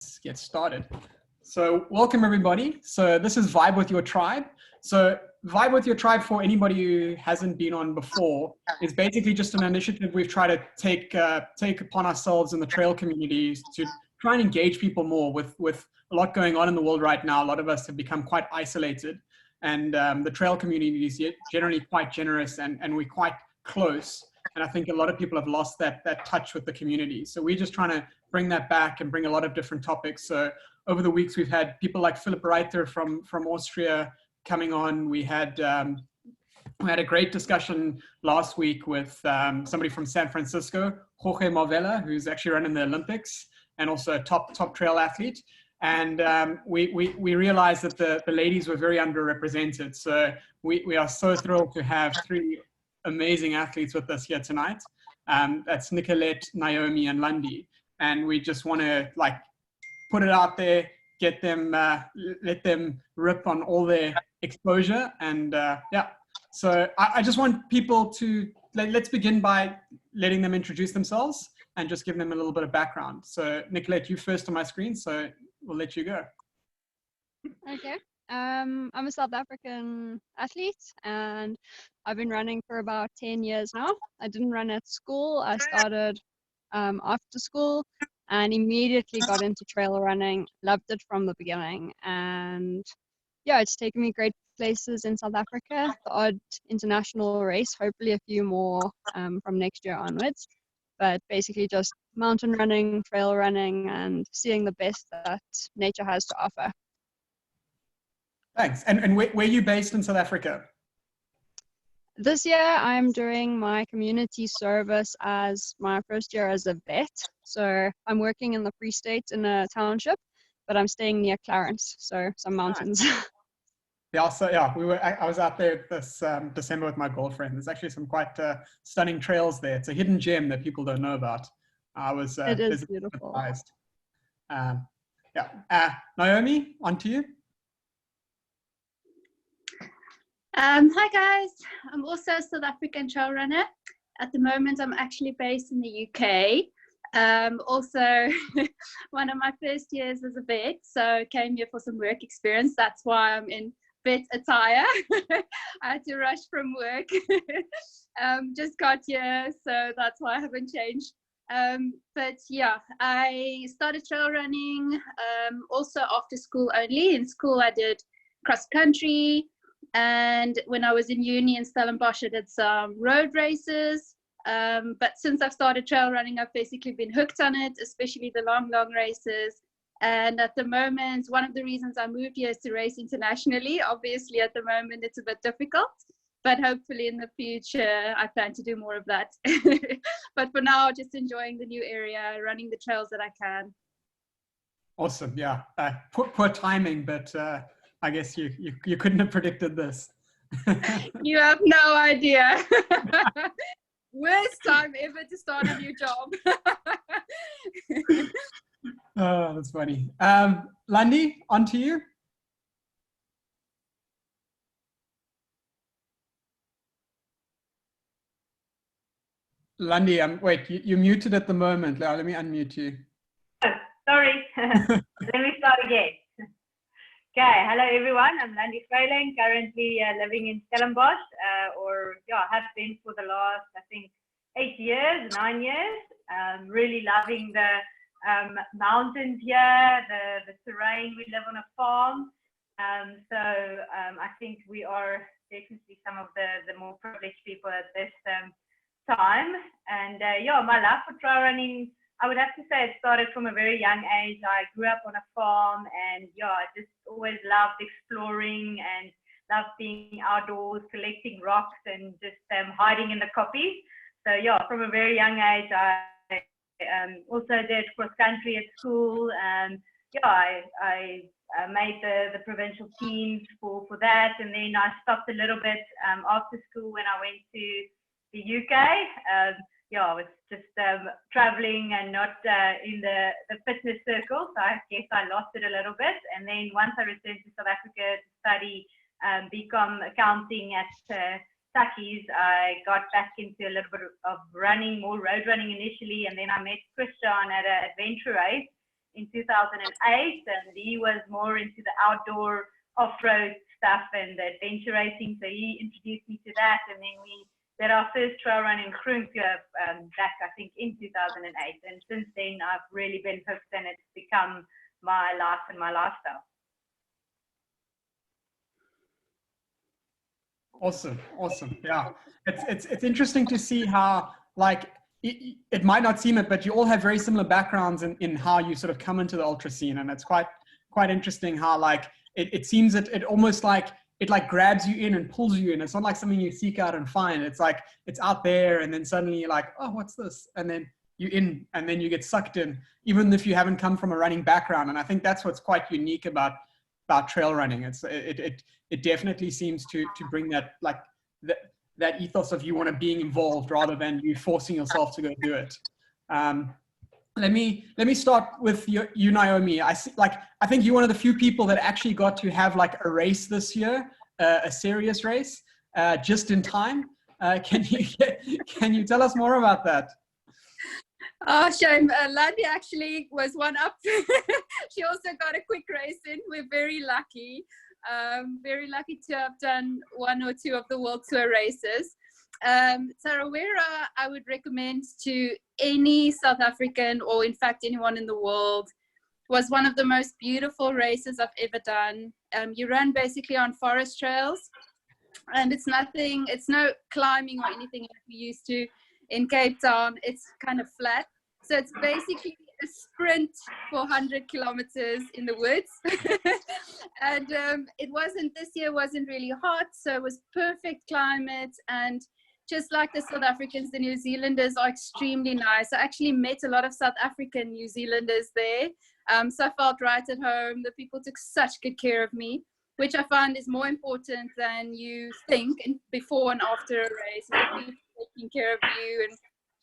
Let's get started. So welcome everybody. So this is Vibe with Your Tribe. So Vibe with Your Tribe, for anybody who hasn't been on before, is basically just an initiative we've tried to take upon ourselves in the trail communities to try and engage people more with a lot going on in the world right now. A lot of us have become quite isolated, and the trail community is generally quite generous and we're quite close. And I think a lot of people have lost that touch with the community. So we're just trying to bring that back and bring a lot of different topics. So over the weeks, we've had people like Philip Reiter from Austria coming on. We had a great discussion last week with somebody from San Francisco, Jorge Marvella, who's actually running the Olympics and also a top trail athlete. And we realized that the ladies were very underrepresented. So we are so thrilled to have three amazing athletes with us here tonight. That's Nicolette, Naomi, and Landie. And we just want to put it out there, get them, let them rip on all their exposure. And yeah, so I just want people to, let's begin by letting them introduce themselves and just give them a little bit of background. So Nicolette, you first on my screen, so we'll let you go. Okay. I'm a South African athlete and I've been running for about 10 years now. I didn't run at school. I started after school and immediately got into trail running. Loved it from the beginning. And yeah, it's taken me great places in South Africa. The odd international race, hopefully a few more from next year onwards. But basically just mountain running, trail running, and seeing the best that nature has to offer. Thanks. And where are you based in South Africa? This year, I'm doing my community service as my first year as a vet. So I'm working in the Free State in a township, but I'm staying near Clarence, so some mountains. Yeah, so yeah, I was out there this December with my girlfriend. There's actually some quite stunning trails there. It's a hidden gem that people don't know about. I was it is beautiful. Surprised. Yeah, Naomi, on to you. Hi guys, I'm also a South African trail runner. At the moment, I'm actually based in the UK. Also, one of my first years as a vet, so came here for some work experience. That's why I'm in vet attire. I had to rush from work. Just got here, so that's why I haven't changed. But yeah, I started trail running also after school only. In school, I did cross country. And when I was in uni in Stellenbosch, I did some road races. But since I've started trail running, I've basically been hooked on it, especially the long races. And at the moment, one of the reasons I moved here is to race internationally. Obviously, at the moment, it's a bit difficult, but hopefully in the future, I plan to do more of that. But for now, just enjoying the new area, running the trails that I can. Awesome. Yeah. Poor timing, but I guess you couldn't have predicted this. You have no idea. Worst time ever to start a new job. Oh, that's funny. Landie, on to you. Landie, wait, you're muted at the moment. Let me unmute you. Oh, sorry. Let me start again. Okay, hello everyone. I'm Landie Greyling, currently living in Stellenbosch, have been for the last, I think, 9 years. Really loving the mountains here, the terrain. We live on a farm, so I think we are definitely some of the more privileged people at this time. And yeah, my love for trail running, I would have to say it started from a very young age. I grew up on a farm and yeah, I just always loved exploring and loved being outdoors, collecting rocks and just hiding in the koppies. So yeah, from a very young age, I also did cross country at school. And yeah, I made the provincial teams for that. And then I stopped a little bit after school when I went to the UK. Yeah, I was just traveling and not in the fitness circle. So I guess I lost it a little bit. And then once I returned to South Africa to study BCom accounting at Tuckies, I got back into a little bit of running, more road running initially. And then I met Christian at an adventure race. in 2008, and he was more into the outdoor off-road stuff and the adventure racing. So he introduced me to that, and then we did our first trail run in Groenkloof back, I think, in 2008. And since then, I've really been hooked, and it's become my life and my lifestyle. Awesome, awesome. Yeah, it's interesting to see how, like, it might not seem it, but you all have very similar backgrounds in how you sort of come into the ultra scene, and it's quite interesting how, like, it seems that it almost like it like grabs you in and pulls you in. It's not like something you seek out and find. It's like it's out there, and then suddenly you're like, oh, what's this? And then you're in, and then you get sucked in, even if you haven't come from a running background. And I think that's what's quite unique about trail running. It definitely seems to bring that, like, that ethos of you want to being involved rather than you forcing yourself to go do it. Let me start with you, Naomi. I think you're one of the few people that actually got to have like a race this year, a serious race, just in time. Can you tell us more about that? Oh, shame. Landie actually was one up. She also got a quick race in. We're very lucky to have done one or two of the World Tour races. Tarawera, I would recommend to any South African, or in fact anyone in the world. Was one of the most beautiful races I've ever done. You run basically on forest trails, and it's no climbing or anything like we used to in Cape Town. It's kind of flat. So it's basically a sprint for 100 kilometers in the woods. And this year wasn't really hot, so it was perfect climate. And just like the South Africans, the New Zealanders are extremely nice. I actually met a lot of South African New Zealanders there. So I felt right at home. The people took such good care of me, which I find is more important than you think before and after a race. People taking care of you and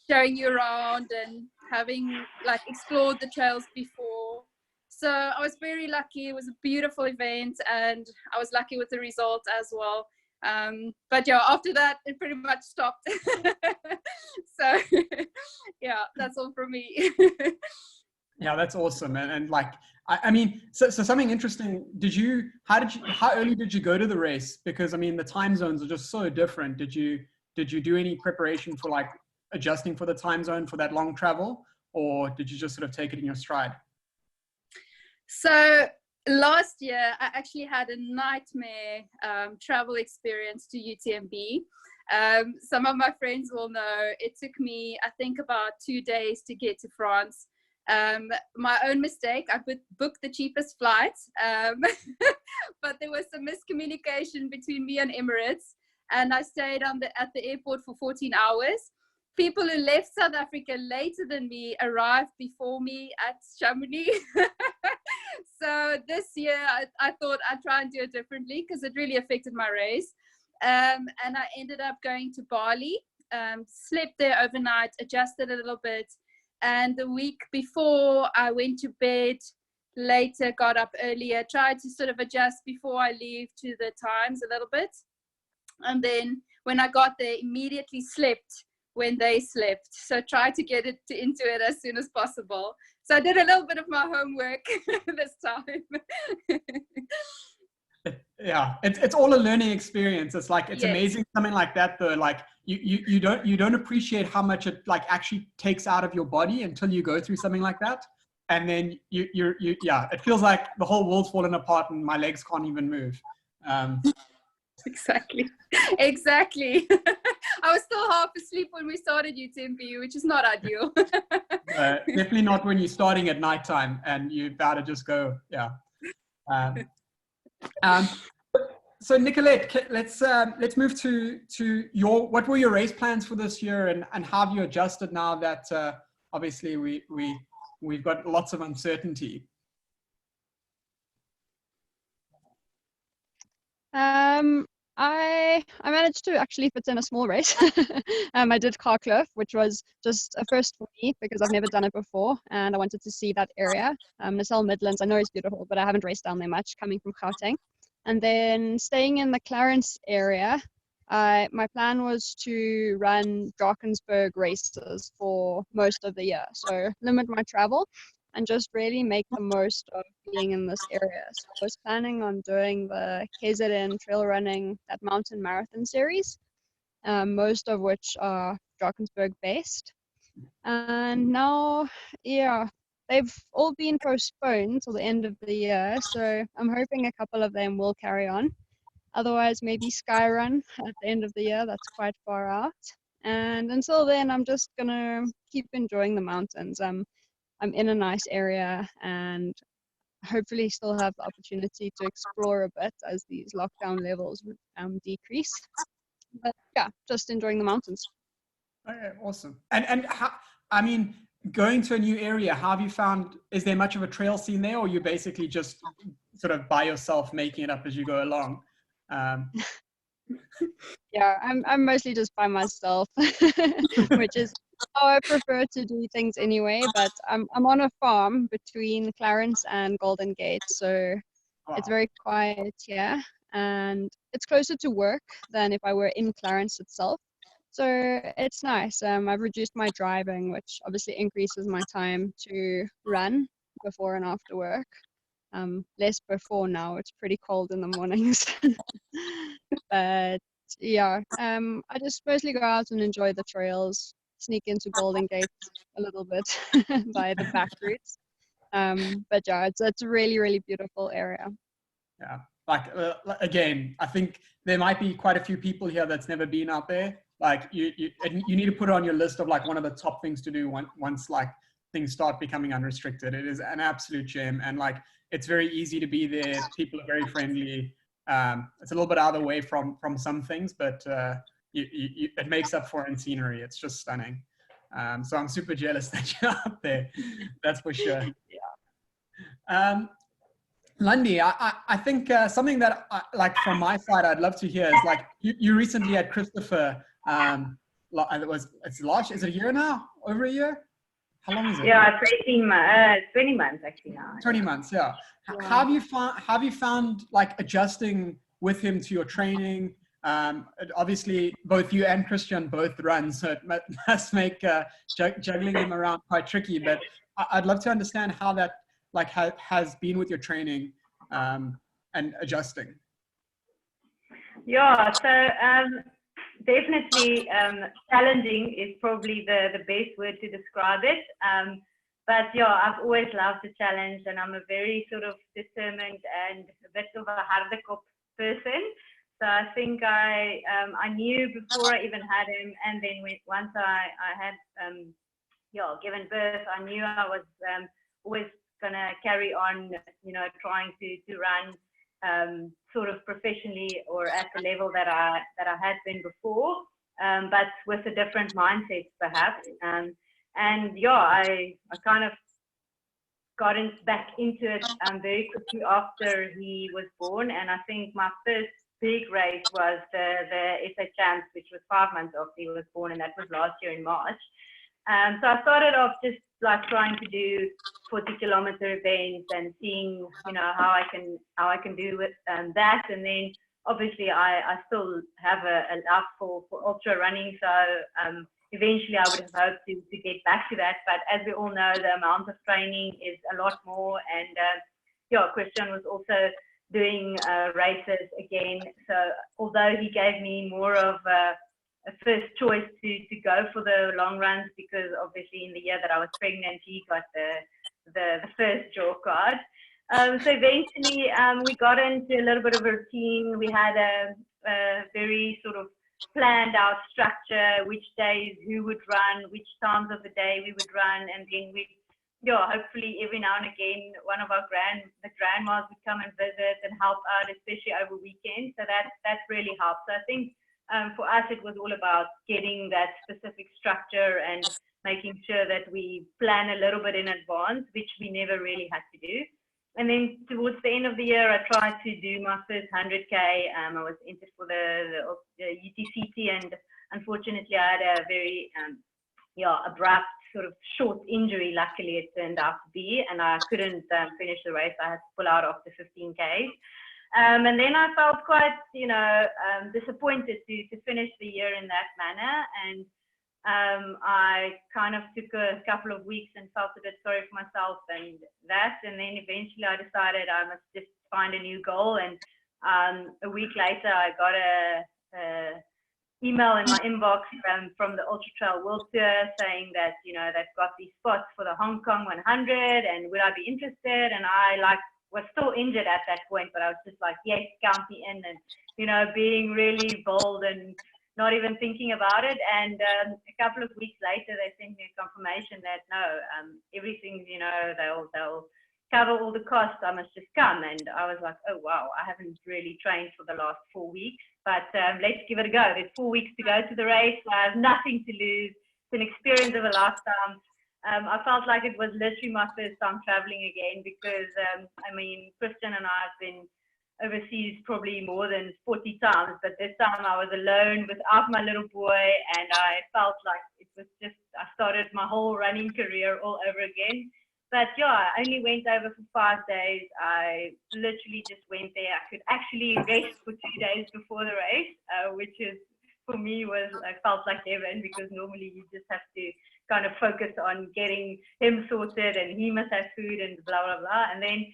showing you around and having like explored the trails before. So I was very lucky. It was a beautiful event, and I was lucky with the result as well. But yeah, after that, it pretty much stopped. So yeah, that's all from me. Yeah, that's awesome. And like, I mean, so something interesting, how early did you go to the race? Because I mean, the time zones are just so different. Did you do any preparation for like adjusting for the time zone for that long travel, or did you just sort of take it in your stride? So last year, I actually had a nightmare travel experience to UTMB. Some of my friends will know it took me, I think, about 2 days to get to France. My own mistake. I booked the cheapest flight, but there was some miscommunication between me and Emirates, and I stayed at the airport for 14 hours. People who left South Africa later than me arrived before me at Chamonix. So this year, I thought I'd try and do it differently because it really affected my race. And I ended up going to Bali, slept there overnight, adjusted a little bit. And the week before, I went to bed later, got up earlier, tried to sort of adjust before I leave to the times a little bit. And then when I got there, immediately slept when they slept. So try to get into it as soon as possible. So I did a little bit of my homework this time. Yeah, it's all a learning experience. It's like, it's Yes. amazing something like that though. Like you don't appreciate how much it like actually takes out of your body until you go through something like that. And then yeah, it feels like the whole world's fallen apart and my legs can't even move. Exactly. I was still half asleep when we started UTMB, which is not ideal. Definitely not when you're starting at nighttime and you're about to just go. Yeah. So Nicolette, let's move to what were your race plans for this year, and how have you adjusted now that obviously we've got lots of uncertainty? I managed to actually fit in a small race. I did Carcliffe, which was just a first for me because I've never done it before, and I wanted to see that area. Nassau Midlands, I know it's beautiful, but I haven't raced down there much, coming from Gauteng. And then staying in the Clarence area, my plan was to run Drakensberg races for most of the year, so limit my travel. and just really make the most of being in this area. So I was planning on doing the KZN trail running, that mountain marathon series, most of which are Drakensberg based. And now, yeah, they've all been postponed till the end of the year. So I'm hoping a couple of them will carry on. Otherwise, maybe Skyrun at the end of the year. That's quite far out. And until then, I'm just gonna keep enjoying the mountains. I'm in a nice area and hopefully still have the opportunity to explore a bit as these lockdown levels decrease. But yeah, just enjoying the mountains. Okay, awesome. And how, I mean, going to a new area, how have you found, is there much of a trail scene there, or you basically just sort of by yourself making it up as you go along? Yeah, I'm mostly just by myself, which is how I prefer to do things anyway. But I'm on a farm between Clarence and Golden Gate, so it's very quiet here, and it's closer to work than if I were in Clarence itself. So it's nice. I've reduced my driving, which obviously increases my time to run before and after work. Less before now. It's pretty cold in the mornings. But yeah, I just mostly go out and enjoy the trails, sneak into Golden Gate a little bit by the back routes. But yeah, it's a really, really beautiful area. Yeah, like again, I think there might be quite a few people here that's never been out there. Like you need to put it on your list of like one of the top things to do once like things start becoming unrestricted. It is an absolute gem, and like it's very easy to be there. People are very friendly. It's a little bit out of the way from some things, but it makes up for it in scenery. It's just stunning. So I'm super jealous that you're out there. That's for sure. Yeah. Landie, I think something that like from my side I'd love to hear is like you recently had Christopher. Is it a year now? Over a year? How long is it? Yeah, it's 20 months actually now. 20 months, yeah. How have you found like adjusting with him to your training? Obviously, both you and Christian both run, so it must make juggling him around quite tricky. But I'd love to understand how that like has been with your training and adjusting. Yeah, so definitely challenging is probably the best word to describe it. But yeah, I've always loved the challenge, and I'm a very sort of determined and a bit of a harde kop person. So I think I knew before I even had him, and then once I had given birth, I knew I was always gonna carry on, trying to run sort of professionally or at the level that I had been before, but with a different mindset perhaps. And yeah, I kind of got back into it very quickly after he was born, and I think my first big race was the SA Champs, which was 5 months after he was born, and that was last year in March. So I started off just like trying to do 40-kilometer events and seeing, how I can do with that. And then obviously I still have a love for ultra running. So eventually I would have hoped to get back to that. But as we all know, the amount of training is a lot more. And Christian was also doing races again. So although he gave me more of a first choice to go for the long runs, because obviously in the year that I was pregnant, he got the first draw card. So eventually we got into a little bit of a routine. We had a very sort of planned out structure, which days who would run, which times of the day we would run, and then hopefully every now and again one of the grandmas would come and visit and help out, especially over weekends. So that really helped. So I think for us it was all about getting that specific structure and making sure that we plan a little bit in advance, which we never really had to do. And then towards the end of the year, I tried to do my first 100K. I was entered for the UTCT, and unfortunately I had a very abrupt sort of short injury. Luckily it turned out to be, and I couldn't finish the race. I had to pull out after 15Ks. And then I felt quite, disappointed to finish the year in that manner. And I kind of took a couple of weeks and felt a bit sorry for myself and then eventually I decided I must just find a new goal. And a week later, I got a email in my inbox from the Ultra Trail World Tour saying that, you know, they've got these spots for the Hong Kong 100 and would I be interested? And I was still injured at that point, but I was just like, yes, count me in, and, you know, being really bold and not even thinking about it. And a couple of weeks later, they sent me a confirmation that no, everything, you know, they'll cover all the costs. I must just come. And I was like, oh wow, I haven't really trained for the last 4 weeks, but let's give it a go. There's 4 weeks to go to the race. I have nothing to lose. It's an experience of a lifetime. I felt like it was literally my first time traveling again because, I mean, Christian and I have been overseas probably more than 40 times, but this time I was alone without my little boy, and I felt like it was just, I started my whole running career all over again. But yeah, I only went over for 5 days. I literally just went there. I could actually rest for 2 days before the race, which is, for me, I felt like heaven, because normally you just have to kind of focus on getting him sorted and he must have food and blah, blah, blah. And then,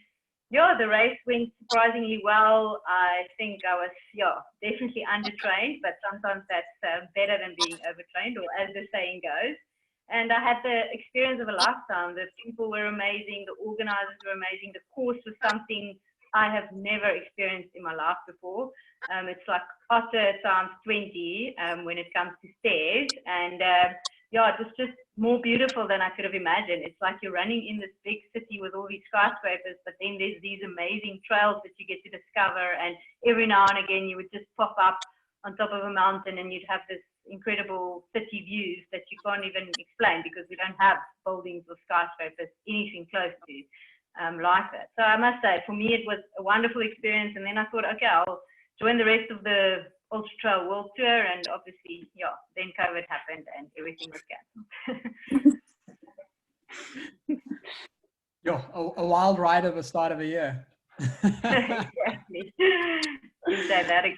yeah, the race went surprisingly well. I think I was, definitely undertrained, but sometimes that's better than being overtrained, or as the saying goes. And I had the experience of a lifetime. The people were amazing. The organizers were amazing. The course was something I have never experienced in my life before. It's like Otter times 20 when it comes to stairs. And it was just more beautiful than I could have imagined. It's like you're running in this big city with all these skyscrapers, but then there's these amazing trails that you get to discover. And every now and again, you would just pop up on top of a mountain and you'd have this incredible city views that you can't even explain, because we don't have buildings or skyscrapers, anything close to like that. So I must say, for me, it was a wonderful experience. And then I thought, okay, I'll join the rest of the Ultra Trail World Tour, and obviously, then COVID happened and everything was cancelled. A wild ride of a start of a year. Exactly. You say that again.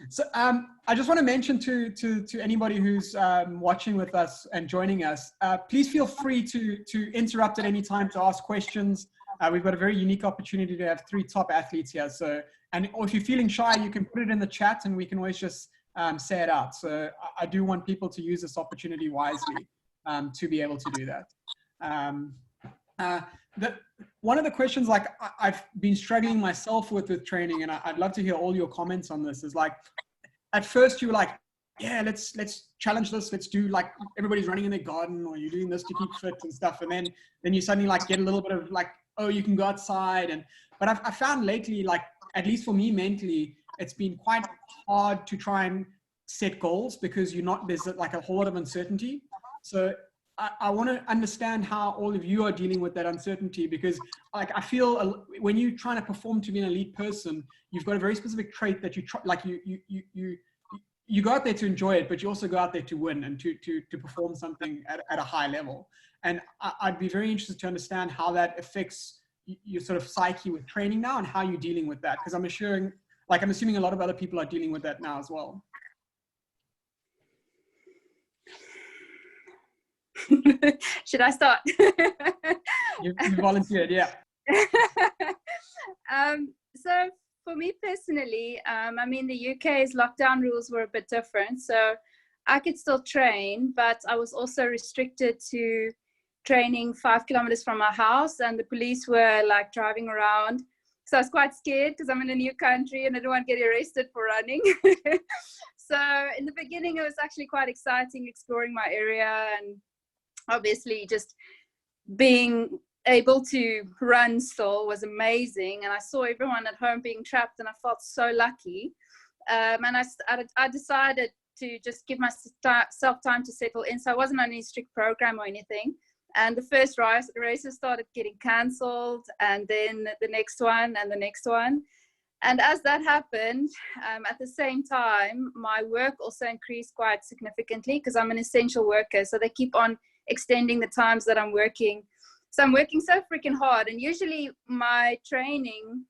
So I just want to mention to anybody who's watching with us and joining us, please feel free to interrupt at any time to ask questions. We've got a very unique opportunity to have 3 top athletes here. So, or if you're feeling shy, you can put it in the chat and we can always just say it out. So I do want people to use this opportunity wisely to be able to do that. One of the questions, like I've been struggling myself with training, and I'd love to hear all your comments on this, is like, at first you were like, yeah, let's challenge this. Let's do, like, everybody's running in their garden, or you're doing this to keep fit and stuff. And then you suddenly like get a little bit of like, oh, you can go outside. But I found lately, like, at least for me mentally, it's been quite hard to try and set goals, because there's like a whole lot of uncertainty. So I want to understand how all of you are dealing with that uncertainty, because like I feel when you're trying to perform to be an elite person, you've got a very specific trait that you try, like you go out there to enjoy it, but you also go out there to win and to perform something at a high level. And I'd be very interested to understand how that affects your sort of psyche with training now, and how you're dealing with that, because I'm assuming a lot of other people are dealing with that now as well. Should I start? You volunteered, yeah. So for me personally, I mean, the UK's lockdown rules were a bit different, so I could still train, but I was also restricted to training 5 kilometers from my house, and the police were like driving around. So I was quite scared, because I'm in a new country and I don't want to get arrested for running. So in the beginning, it was actually quite exciting exploring my area, and obviously just being able to run still was amazing. And I saw everyone at home being trapped, and I felt so lucky. And I decided to just give myself time to settle in. So I wasn't on any strict program or anything. And the first races started getting cancelled, and then the next one and the next one. And as that happened, at the same time, my work also increased quite significantly, because I'm an essential worker. So they keep on extending the times that I'm working. So I'm working so freaking hard. And usually my training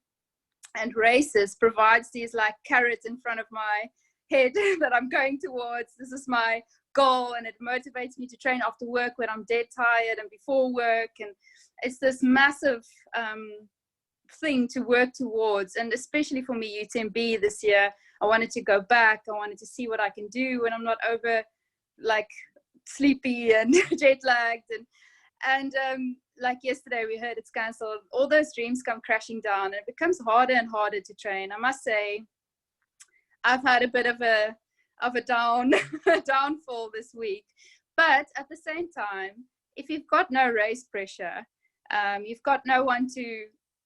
and races provides these like carrots in front of my head that I'm going towards. This is my goal, and it motivates me to train after work when I'm dead tired and before work. And it's this massive thing to work towards. And especially for me, UTMB this year, I wanted to go back. I wanted to see what I can do when I'm not over like sleepy and jet lagged. And like yesterday we heard it's cancelled. All those dreams come crashing down, and it becomes harder and harder to train. I must say, I've had a bit of a downfall this week. But at the same time, if you've got no race pressure, you've got no one to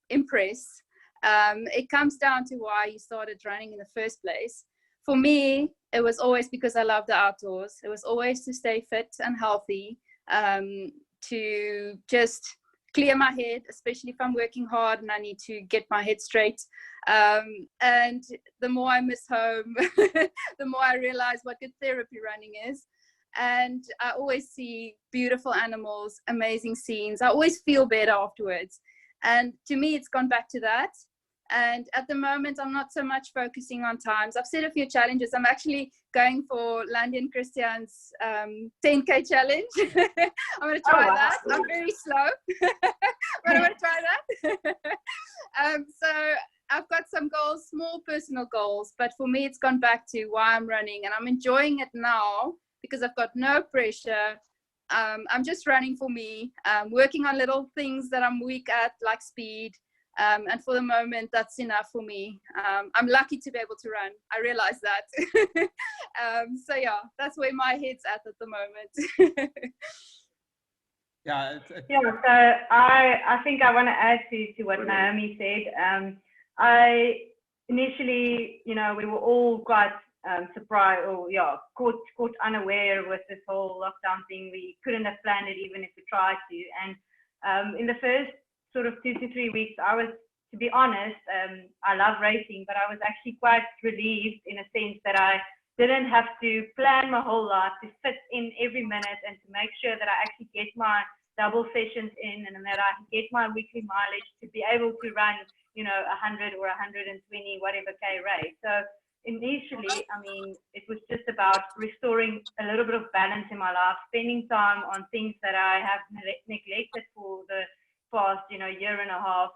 impress, it comes down to why you started running in the first place. For me, it was always because I love the outdoors. It was always to stay fit and healthy, to just clear my head, especially if I'm working hard and I need to get my head straight. And the more I miss home, the more I realize what good therapy running is. And I always see beautiful animals, amazing scenes. I always feel better afterwards. And to me, it's gone back to that. And at the moment, I'm not so much focusing on times. I've set a few challenges. I'm actually going for Landie and Christian's 10K challenge. I'm going to try that. I'm very slow, but I'm going to try that. So I've got some goals, small personal goals, but for me, it's gone back to why I'm running, and I'm enjoying it now because I've got no pressure. I'm just running for me, working on little things that I'm weak at, like speed. And for the moment, that's enough for me. I'm lucky to be able to run. I realize that. So yeah, that's where my head's at the moment. Yeah. Yeah. So I think I want to add to what Naomi said. I initially, you know, we were all quite surprised, or caught unaware with this whole lockdown thing. We couldn't have planned it even if we tried to. And in the first sort of 2 to 3 weeks, I was, to be honest, I love racing, but I was actually quite relieved in a sense that I didn't have to plan my whole life to fit in every minute and to make sure that I actually get my double sessions in and that I get my weekly mileage to be able to run, you know, 100 or 120, whatever K race. So initially, I mean, it was just about restoring a little bit of balance in my life, spending time on things that I have neglected for the past, you know, year and a half,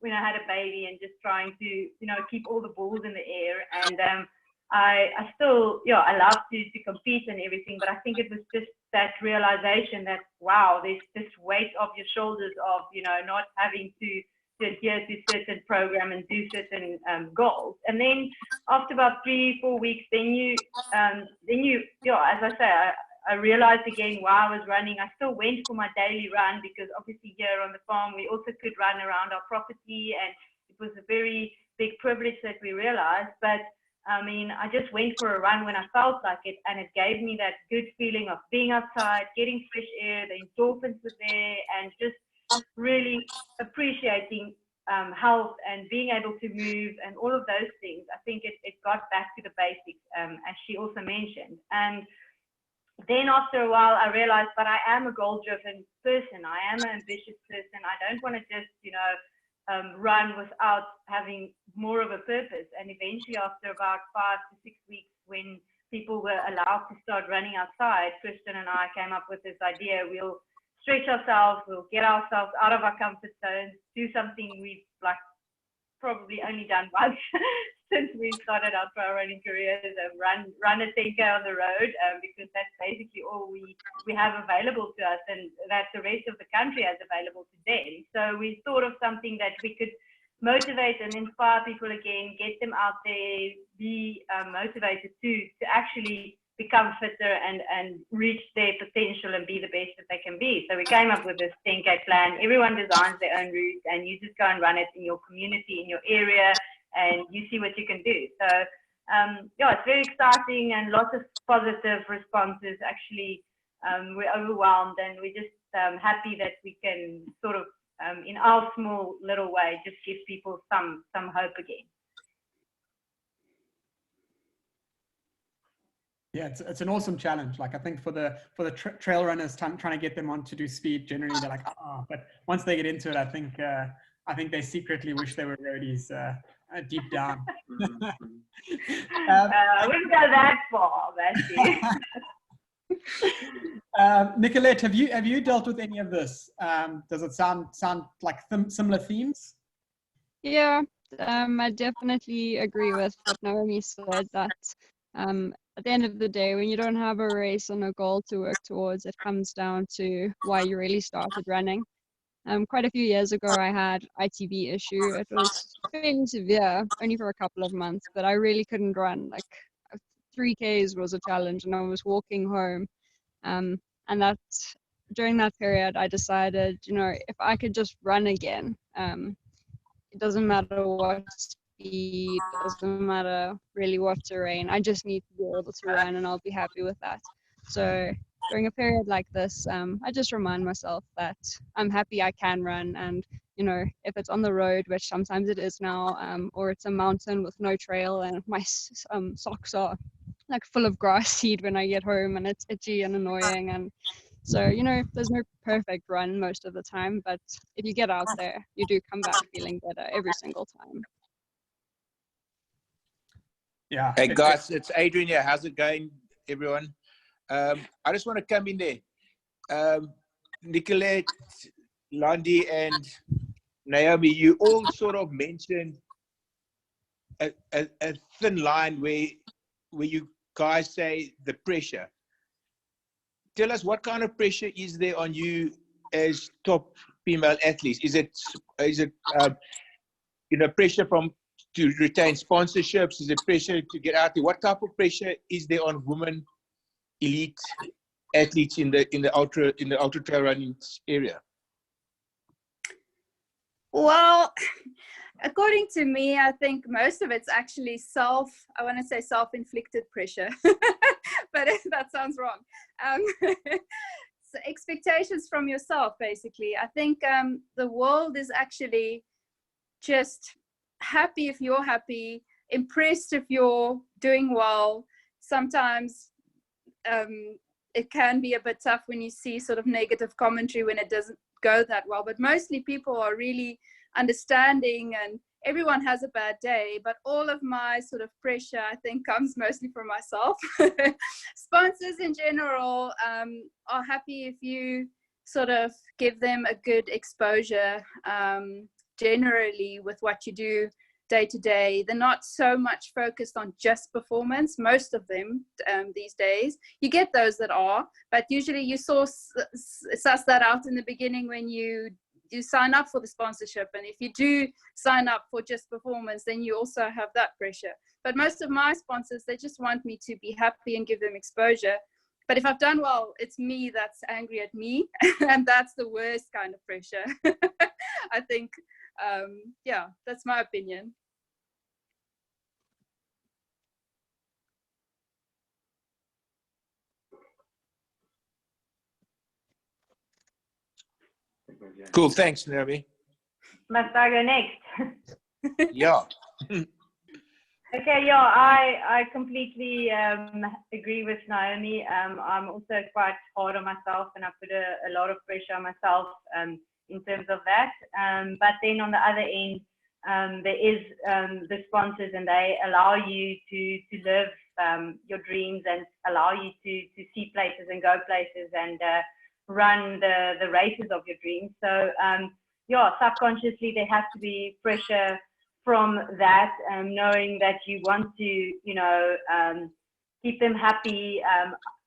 when I had a baby, and just trying to, you know, keep all the balls in the air. And I still, I love to compete and everything, but I think it was just that realization that, wow, there's this weight off your shoulders of, you know, not having to adhere to certain program and do certain goals. And then after about 3-4 weeks, then you, as I say, I realized again while I was running, I still went for my daily run because obviously here on the farm, we also could run around our property, and it was a very big privilege that we realized. But I mean, I just went for a run when I felt like it, and it gave me that good feeling of being outside, getting fresh air, the endorphins were there, and just really appreciating health and being able to move and all of those things. I think it got back to the basics, as she also mentioned. And then after a while, I realized, but I am a goal-driven person. I am an ambitious person. I don't want to just, run without having more of a purpose. And eventually, after about 5 to 6 weeks, when people were allowed to start running outside, Kristen and I came up with this idea. We'll stretch ourselves, we'll get ourselves out of our comfort zones, do something we've probably only done once since we started our trail running careers, run a 10K on the road, because that's basically all we have available to us, and that the rest of the country has available to them. So we thought of something that we could motivate and inspire people again, get them out there, be motivated to actually become fitter and reach their potential and be the best that they can be. So we came up with this 10K plan. Everyone designs their own route, and you just go and run it in your community, in your area, and you see what you can do. So it's very exciting and lots of positive responses. Actually, we're overwhelmed, and we're just happy that we can sort of, in our small little way, just give people some hope again. Yeah, it's an awesome challenge. Like, I think for the trail runners, trying to get them on to do speed, generally they're like, but once they get into it, I think they secretly wish they were roadies deep down. I wouldn't go that far, Matthew. Nicolette, have you dealt with any of this? Does it sound like similar themes? Yeah, I definitely agree with what Naomi said, that at the end of the day, when you don't have a race and a goal to work towards, it comes down to why you really started running. Quite a few years ago, I had ITB issue. It was fairly severe, only for a couple of months, but I really couldn't run. Like 3Ks was a challenge, and I was walking home. And that during that period, I decided, if I could just run again, it doesn't matter what speed, doesn't matter really what terrain. I just need to be able to run, and I'll be happy with that. So during a period like this, I just remind myself that I'm happy I can run, and if it's on the road, which sometimes it is now, or it's a mountain with no trail, and my socks are like full of grass seed when I get home, and it's itchy and annoying, and so there's no perfect run most of the time, but if you get out there, you do come back feeling better every single time. Yeah. Hey guys, it's Adrian here. How's it going, everyone? I just want to come in there. Nicolette, Landie, and Naomi, you all sort of mentioned a thin line where you guys say the pressure. Tell us, what kind of pressure is there on you as top female athletes? Is it pressure to retain sponsorships? Is it pressure to get out there? What type of pressure is there on women elite athletes in the ultra trail running area? Well, according to me, I think most of it's actually self-inflicted pressure, but that sounds wrong. So expectations from yourself, basically. I think the world is actually just happy if you're happy, impressed if you're doing well. Sometimes it can be a bit tough when you see sort of negative commentary when it doesn't go that well, but mostly people are really understanding, and everyone has a bad day, but all of my sort of pressure, I think, comes mostly from myself. Sponsors in general are happy if you sort of give them a good exposure generally with what you do day to day. They're not so much focused on just performance, most of them these days. You get those that are, but usually you suss that out in the beginning when you sign up for the sponsorship. And if you do sign up for just performance, then you also have that pressure. But most of my sponsors, they just want me to be happy and give them exposure. But if I've done well, it's me that's angry at me. And that's the worst kind of pressure. I think, yeah, that's my opinion. Cool, thanks, Naomi. Must I go next? Yeah. Okay, yeah, I completely agree with Naomi. I'm also quite hard on myself, and I put a lot of pressure on myself in terms of that. But then on the other end, there is the sponsors, and they allow you to live your dreams and allow you to see places and go places and run the races of your dreams. So yeah, subconsciously there has to be pressure from that, knowing that you want to, keep them happy.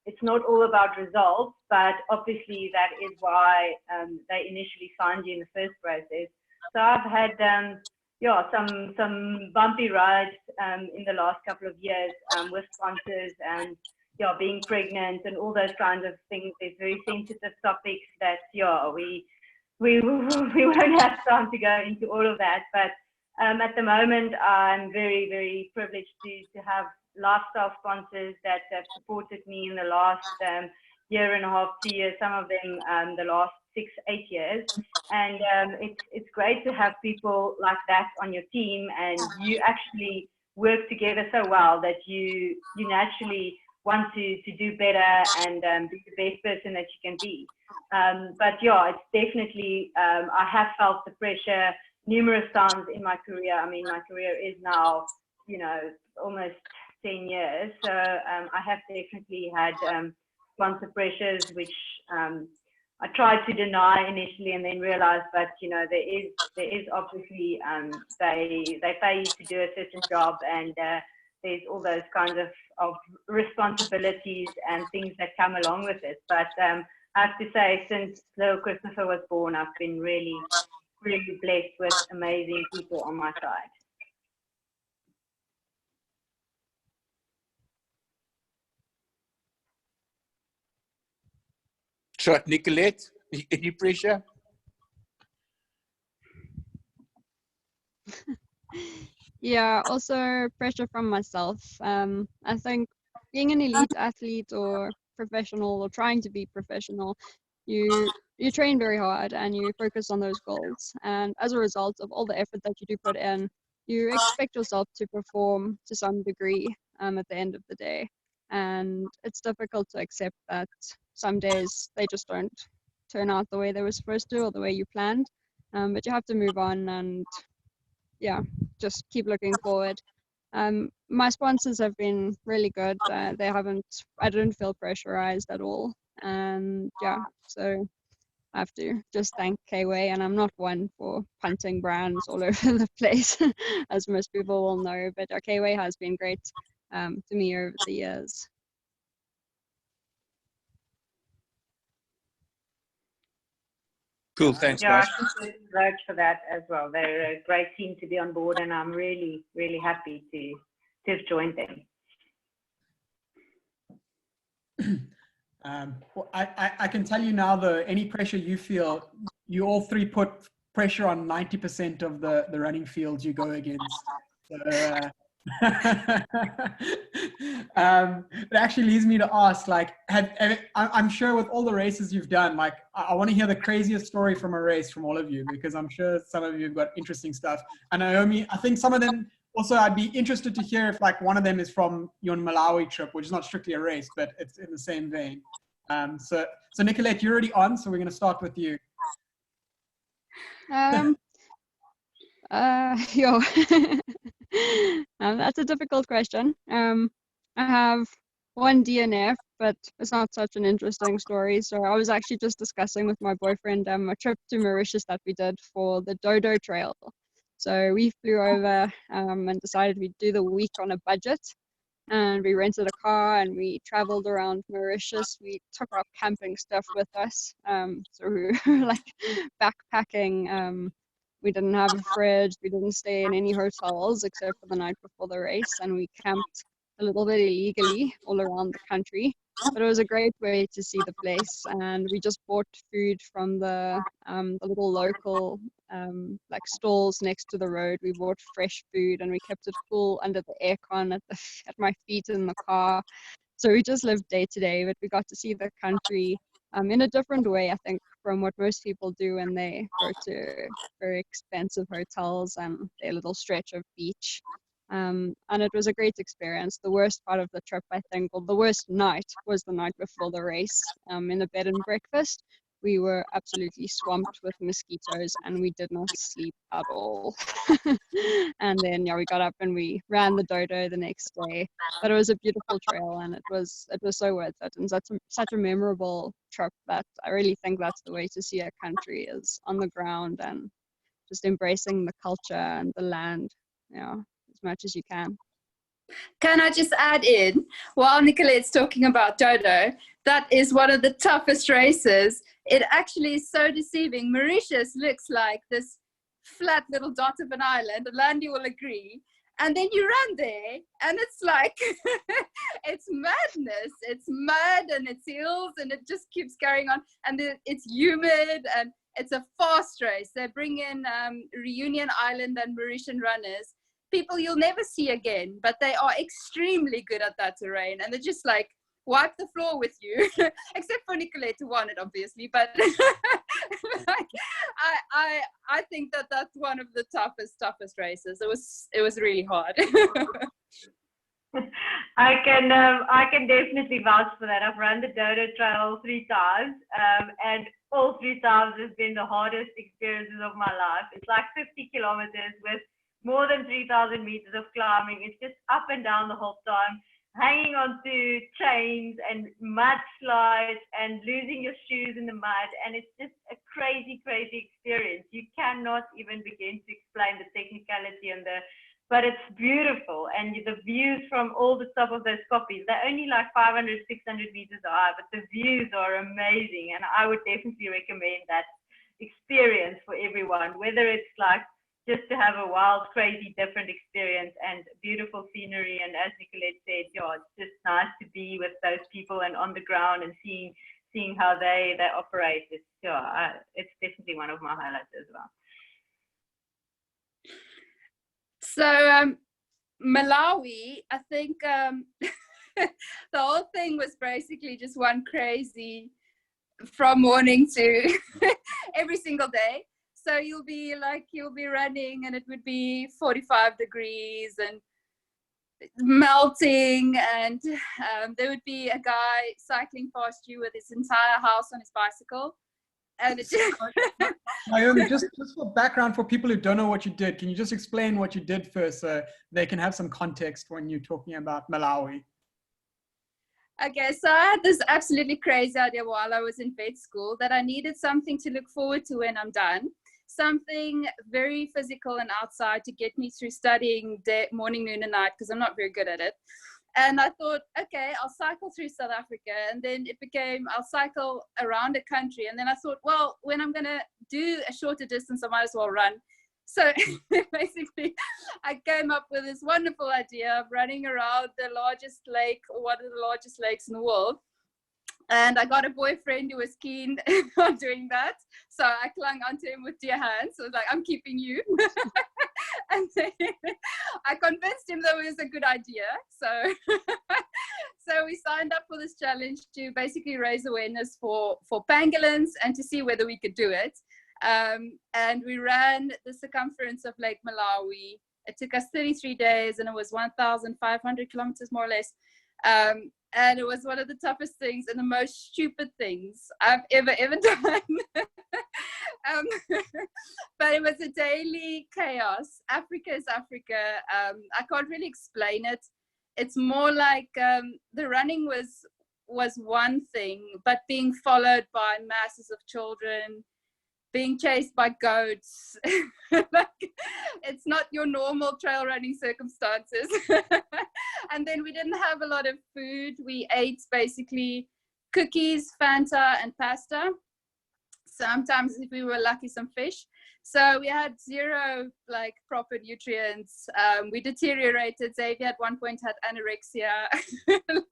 It's not all about results, but obviously that is why they initially signed you in the first process. So I've had some bumpy rides in the last couple of years with sponsors, and being pregnant and all those kinds of things. There's very sensitive topics that we won't have time to go into all of that. But at the moment, I'm very, very privileged to have lifestyle sponsors that have supported me in the last year and a half, 2 years, some of them the last 6-8 years. And it's great to have people like that on your team, and you actually work together so well that you naturally want to do better and be the best person that you can be. But yeah, it's definitely, I have felt the pressure numerous times in my career. I mean, my career is now, almost 10 years. So I have definitely had sponsor pressures, which I tried to deny initially and then realized that, you know, there is obviously, they pay you to do a certain job, and there's all those kinds of responsibilities and things that come along with it. But I have to say, since little Christopher was born, I've been really, really blessed with amazing people on my side. Shot, Nicolette, any pressure? Yeah, also pressure from myself. I think being an elite athlete or professional or trying to be professional, you train very hard and you focus on those goals. And as a result of all the effort that you do put in, you expect yourself to perform to some degree at the end of the day. And it's difficult to accept that some days they just don't turn out the way they were supposed to or the way you planned. But you have to move on and yeah, just keep looking forward. My sponsors have been really good. I didn't feel pressurized at all. And yeah, so I have to just thank K-Way, and I'm not one for punting brands all over the place, as most people will know, but K-Way has been great to me over the years. Cool, thanks, Yeah, guys. I think there's for that as well. They're a great team to be on board, and I'm really, really happy to have joined them. Well, I can tell you now, any pressure you feel, you all three put pressure on 90% of the running fields you go against. So, it actually leads me to ask, like, I'm sure with all the races you've done, like, I want to hear the craziest story from a race from all of you, because I'm sure some of you have got interesting stuff. And Naomi, I think some of them also, I'd be interested to hear if, like, one of them is from your Malawi trip, which is not strictly a race, but it's in the same vein. So Nicolette, you're already on, so we're going to start with you. That's a difficult question. I have one DNF, but it's not such an interesting story. So I was actually just discussing with my boyfriend a trip to Mauritius that we did for the Dodo Trail. So we flew over and decided we'd do the week on a budget. And we rented a car and we traveled around Mauritius. We took our camping stuff with us. So we were like backpacking. We didn't have a fridge. We didn't stay in any hotels except for the night before the race. And we camped a little bit illegally all around the country. But it was a great way to see the place. And we just bought food from the little local like stalls next to the road. We bought fresh food and we kept it cool under the aircon at my feet in the car. So we just lived day to day, but we got to see the country in a different way, I think, from what most people do when they go to very expensive hotels and their little stretch of beach. And it was a great experience. The worst part of the trip, I think, or the worst night, was the night before the race. In a bed and breakfast, we were absolutely swamped with mosquitoes and we did not sleep at all. And then, yeah, we got up and we ran the Dodo the next day. But it was a beautiful trail and it was so worth it. And such a memorable trip that I really think that's the way to see a country, is on the ground and just embracing the culture and the land, as much as you can. Can I just add in, while Nicolette's talking about Dodo, that is one of the toughest races. It actually is so deceiving. Mauritius looks like this flat little dot of an island, and Landie will agree. And then you run there, and it's like, it's madness. It's mud, and it's hills, and it just keeps carrying on. And it's humid, and it's a fast race. They bring in Reunion Island and Mauritian runners, people you'll never see again, but they are extremely good at that terrain, and they're just like wipe the floor with you, except for Nicolette, who won it, obviously. But like, I think that's one of the toughest races. It was really hard. I can definitely vouch for that. I've run the Dodo Trail 3 times, and all 3 times has been the hardest experiences of my life. It's like 50 kilometers with more than 3,000 meters of climbing. It's just up and down the whole time. hanging onto chains and mudslides and losing your shoes in the mud. And it's just a crazy, crazy experience. You cannot even begin to explain the technicality and but it's beautiful. And the views from all the top of those koppies, they're only like 500, 600 meters high, but the views are amazing. And I would definitely recommend that experience for everyone, whether it's like just to have a wild, crazy, different experience and beautiful scenery. And as Nicolette said, yeah, it's just nice to be with those people and on the ground and seeing how they operate. It's definitely one of my highlights as well. So Malawi, I think the whole thing was basically just one crazy from morning to every single day. So you'll be running and it would be 45 degrees and melting, and there would be a guy cycling past you with his entire house on his bicycle. And it just Naomi, just for background for people who don't know what you did, can you just explain what you did first so they can have some context when you're talking about Malawi? Okay, so I had this absolutely crazy idea while I was in vet school that I needed something to look forward to when I'm done. Something very physical and outside to get me through studying morning, noon, and night, because I'm not very good at it. And I thought, okay, I'll cycle through South Africa. And then it became, I'll cycle around a country. And then I thought, well, when I'm going to do a shorter distance, I might as well run. So basically, I came up with this wonderful idea of running around the largest lake, or one of the largest lakes in the world. And I got a boyfriend who was keen on doing that. So I clung onto him with dear hands. So I was like, I'm keeping you. And then I convinced him that it was a good idea. So, so we signed up for this challenge to basically raise awareness for pangolins and to see whether we could do it. And we ran the circumference of Lake Malawi. It took us 33 days and it was 1,500 kilometers more or less. And it was one of the toughest things and the most stupid things I've ever done. But it was a daily chaos. Africa is Africa. I can't really explain it. It's more like the running was one thing, but being followed by masses of children, being chased by goats. Like, it's not your normal trail running circumstances. And then we didn't have a lot of food. We ate basically cookies, Fanta, and pasta. Sometimes, if we were lucky, some fish. So we had zero like proper nutrients. We deteriorated. Xavier at one point had anorexia.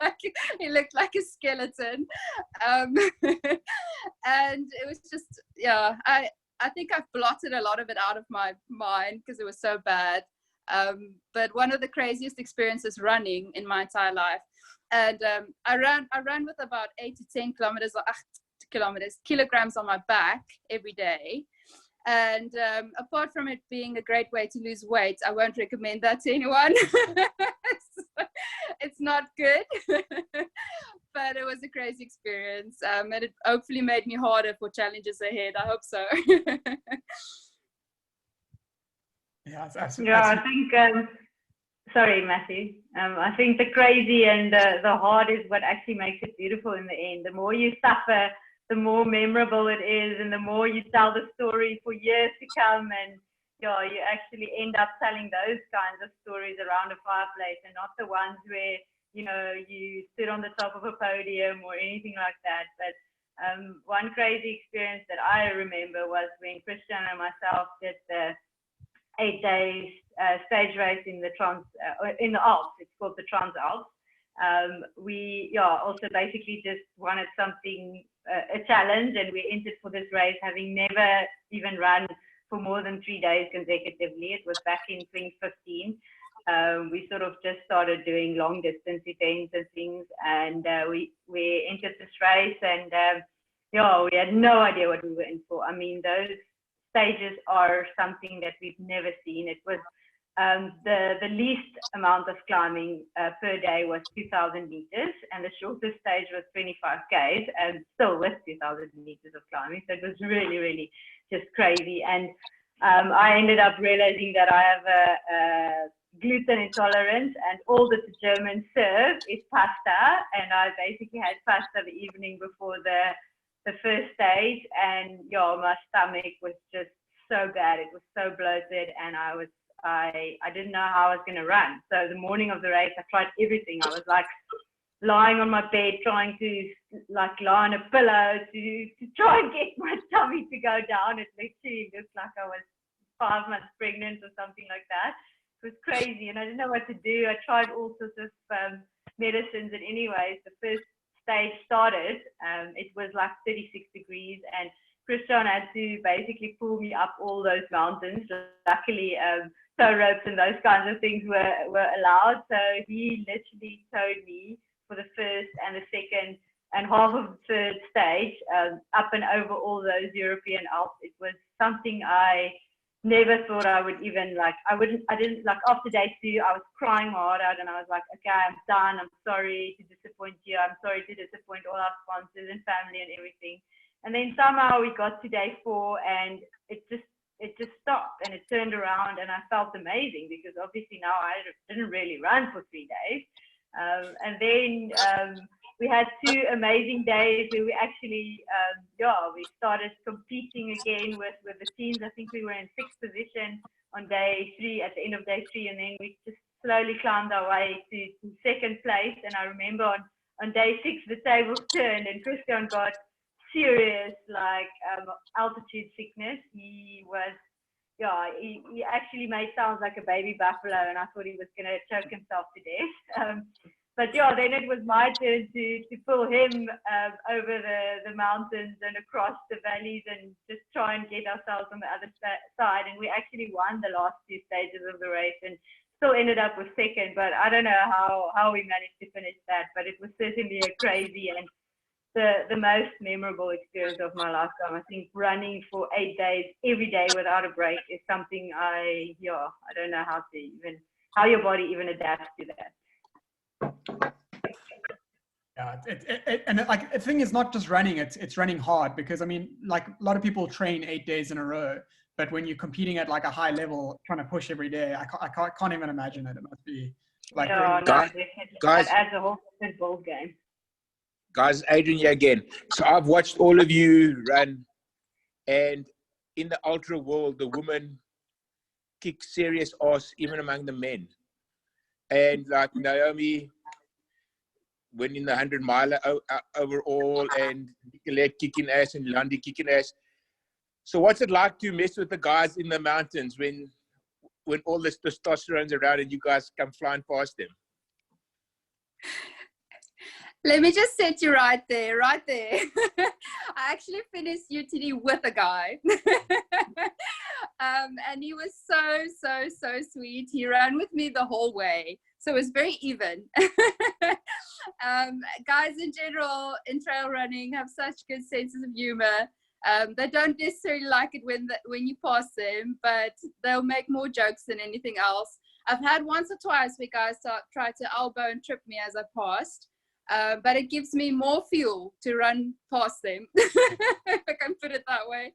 Like, he looked like a skeleton. And it was just, yeah, I think I've blotted a lot of it out of my mind because it was so bad. But one of the craziest experiences running in my entire life. And I ran with about 8 to 10 kilograms on my back every day. And apart from it being a great way to lose weight, I won't recommend that to anyone. It's not good. But it was a crazy experience. And it hopefully made me harder for challenges ahead. I hope so. Yeah, I think, sorry, Matthew. I think the crazy and the hard is what actually makes it beautiful in the end. The more you suffer, the more memorable it is, and the more you tell the story for years to come. And yeah, you actually end up telling those kinds of stories around a fireplace, and not the ones where, you know, you sit on the top of a podium or anything like that. But one crazy experience that I remember was when Christian and myself did the 8 days stage race in the Alps. It's called the Trans Alps. We also basically just wanted something, a challenge, and we entered for this race having never even run for more than 3 days consecutively. It was back in 2015. We sort of just started doing long distance events and things, and we entered this race, and we had no idea what we were in for. I mean, those stages are something that we've never seen. It was the least amount of climbing per day was 2,000 meters, and the shortest stage was 25 Ks, and still with 2,000 meters of climbing. So it was really, really just crazy. And I ended up realizing that I have a gluten intolerant, and all that the Germans serve is pasta. And I basically had pasta the evening before the first stage, and yeah, my stomach was just so bad. It was so bloated, and I didn't know how I was going to run. So the morning of the race, I tried everything. I was like lying on my bed, trying to like lie on a pillow to try and get my tummy to go down. It literally looked like I was 5 months pregnant or something like that. It was crazy, and I didn't know what to do. I tried all sorts of medicines, and anyways, the first stage started. It was like 36 degrees, and Christian had to basically pull me up all those mountains. Luckily, tow ropes and those kinds of things were allowed. So he literally towed me for the first and the second and half of the third stage, up and over all those European Alps. It was something I never thought I would even like. I didn't like, after day 2, I was crying my heart out, and I was like, okay, I'm done. I'm sorry to disappoint you. I'm sorry to disappoint all our sponsors and family and everything. And then somehow we got to day 4, and it just stopped, and it turned around, and I felt amazing, because obviously now I didn't really run for 3 days. And then we had 2 amazing days where we actually, we started competing again with the teams. I think we were in 6th position on day 3, at the end of day 3, and then we just slowly climbed our way to 2nd place. And I remember on day 6, the tables turned, and Christian got serious altitude sickness. He was, he actually made sounds like a baby buffalo, and I thought he was going to choke himself to death. But yeah, then it was my turn to pull him over the mountains and across the valleys, and just try and get ourselves on the other side. And we actually won the last 2 stages of the race, and still ended up with 2nd. But I don't know how we managed to finish that, but it was certainly a crazy and the most memorable experience of my lifetime. I think running for 8 days every day without a break is something I don't know how your body even adapts to that. Yeah, and like, the thing is not just running, it's running hard, because I mean, like, a lot of people train 8 days in a row, but when you're competing at like a high level, trying to push every day, I can't even imagine it. It must be like, no, guys, as a whole ball game. Guys, Adrian here again. So I've watched all of you run, and in the ultra world, the women kick serious ass even among the men. And like Naomi winning the 100-miler overall, and Nicolette kicking ass, and Landie kicking ass. So what's it like to mess with the guys in the mountains when all this testosterone's around and you guys come flying past them? Let me just set you right there. I actually finished UTD with a guy. And he was so sweet. He ran with me the whole way. So it was very even. Guys in general in trail running have such good senses of humor. They don't necessarily like it when you pass them, but they'll make more jokes than anything else. I've had once or twice where guys try to elbow and trip me as I passed. But it gives me more fuel to run past them, if I can put it that way.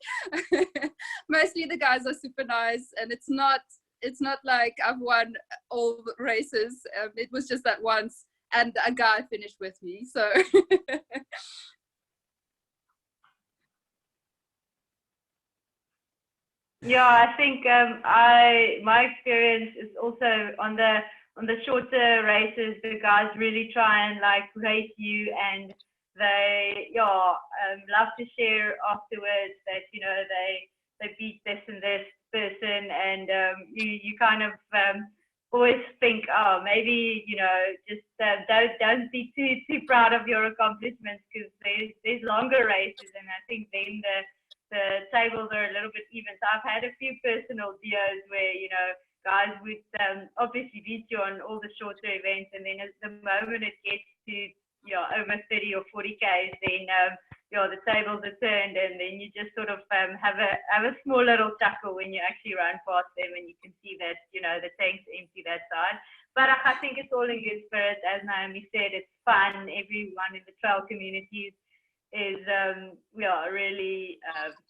Mostly the guys are super nice, and it's not like I've won all the races. It was just that once, and a guy finished with me. So yeah, I think my experience is also on the shorter races. The guys really try and like rate you, and they love to share afterwards that they beat this and this person, and you kind of always think, oh, maybe just don't be too proud of your accomplishments, because there's longer races, and I think then the tables are a little bit even. So I've had a few personal duos where guys would obviously beat you on all the shorter events, and then at the moment it gets to over 30 or 40 Ks, then the tables are turned, and then you just sort of have a small little chuckle when you actually run past them, and you can see that the tank's empty that side. But I think it's all in good spirits. As Naomi said, it's fun. Everyone in the trail communities is really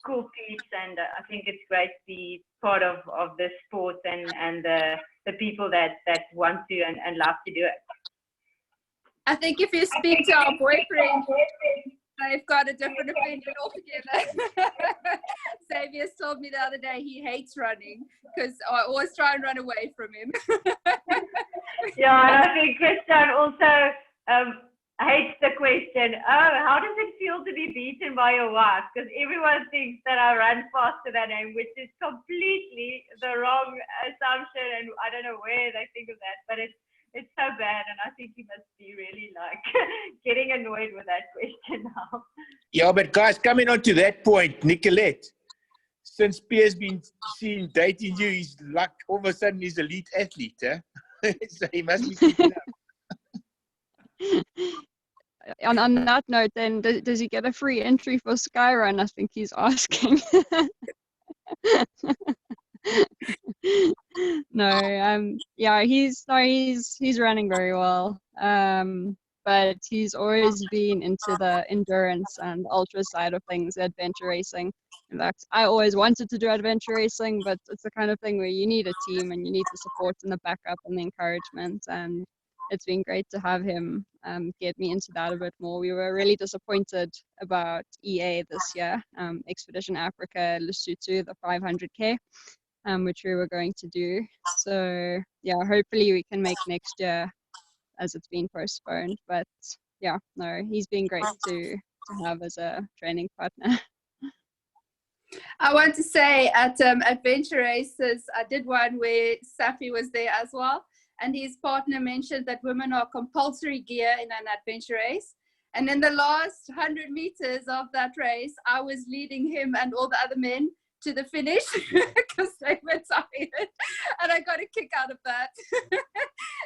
cool peeps, and I think it's great to be part of this sport and the the people that want to and love to do it. I think if you speak to our boyfriend, they've got a different opinion altogether. Xavier told me the other day he hates running because I always try and run away from him. Yeah, and I think Christian also hates the question, oh, how does it feel to be beaten by your wife? Because everyone thinks that I run faster than him, which is completely the wrong assumption, and I don't know where they think of that, but it's so bad, and I think he must be really like getting annoyed with that question now. Yeah, but guys, coming on to that point, Nicolette, since Pierre's been seen dating you, he's like all of a sudden he's an elite athlete, huh? So he must be keeping up. On that note, then, does he get a free entry for Skyrun? I think he's asking. No, yeah, he's running very well. But he's always been into the endurance and ultra side of things, adventure racing. In fact, I always wanted to do adventure racing, but it's the kind of thing where you need a team and you need the support and the backup and the encouragement. And it's been great to have him get me into that a bit more. We were really disappointed about EA this year, Expedition Africa, Lesotho, the 500K, which we were going to do. So yeah, hopefully we can make next year, as it's been postponed. But yeah, no, he's been great to have as a training partner. I want to say at Adventure Races, I did one where Safi was there as well. And his partner mentioned that women are compulsory gear in an adventure race. And in the last 100 meters of that race, I was leading him and all the other men to the finish because they were tired. And I got a kick out of that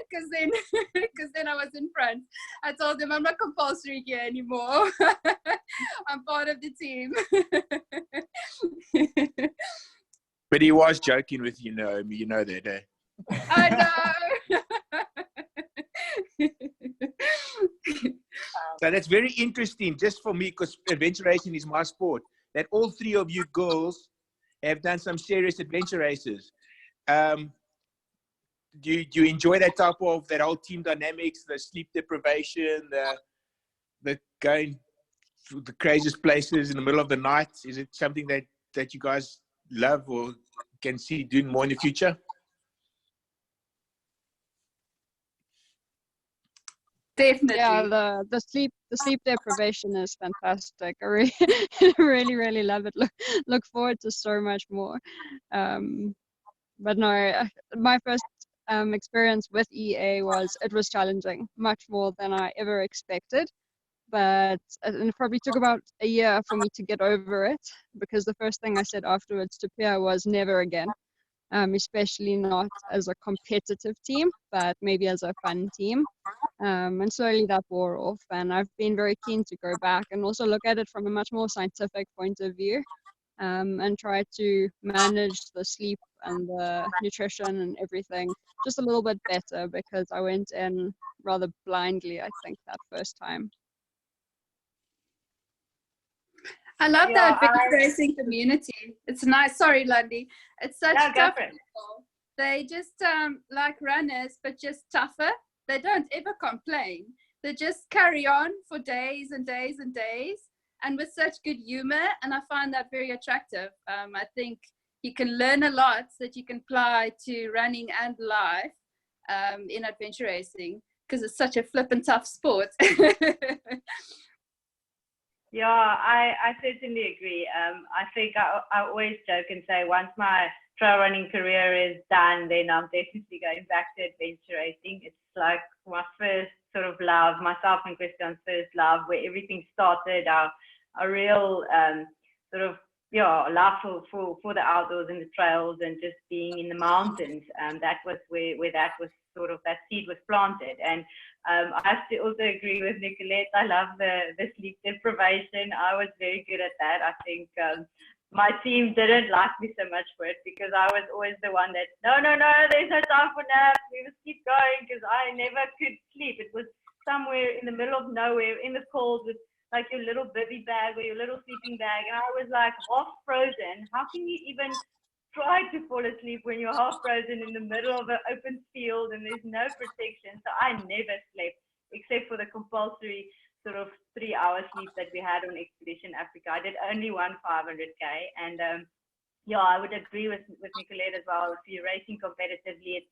because then I was in front. I told him I'm not compulsory gear anymore. I'm part of the team. But he was joking with you, Naomi, you know that, eh? I know. So that's very interesting, just for me, because adventure racing is my sport, that all three of you girls have done some serious adventure races. Do you enjoy that type of, that whole team dynamics, the sleep deprivation, the going to the craziest places in the middle of the night? Is it something that you guys love or can see doing more in the future? Definitely. Yeah, the sleep deprivation is fantastic. I really love it. Look forward to so much more. But no, my first experience with EA was challenging, much more than I ever expected. But it probably took about a year for me to get over it, because the first thing I said afterwards to Pierre was never again. Especially not as a competitive team, but maybe as a fun team. And slowly that wore off, and I've been very keen to go back and also look at it from a much more scientific point of view, and try to manage the sleep and the nutrition and everything just a little bit better, because I went in rather blindly, I think, that first time. I love the adventure racing community. It's nice. Sorry, Landie. It's such tough people. They just like runners, but just tougher. They don't ever complain. They just carry on for days and days and days, and with such good humor. And I find that very attractive. I think you can learn a lot that you can apply to running and life in adventure racing, because it's such a flippin' tough sport. Yeah, I certainly agree. I think I always joke and say once my trail running career is done, then I'm definitely going back to adventure racing. It's like my first sort of love, myself and Christian's first love, where everything started, our real sort of love for the outdoors and the trails and just being in the mountains. That was where that was sort of, that seed was planted. And I have to also agree with Nicolette. I love the sleep deprivation. I was very good at that. I think my team didn't like me so much for it, because I was always the one that, no, there's no time for naps. We must keep going, because I never could sleep. It was somewhere in the middle of nowhere, in the cold, with like your little bivy bag or your little sleeping bag. And I was like half frozen. How can you even try to fall asleep when you're half frozen in the middle of an open field and there's no protection. So I never slept except for the compulsory sort of 3-hour sleep that we had on Expedition Africa. I did only one 500K, and yeah, I would agree with Nicolette as well. If you're racing competitively, it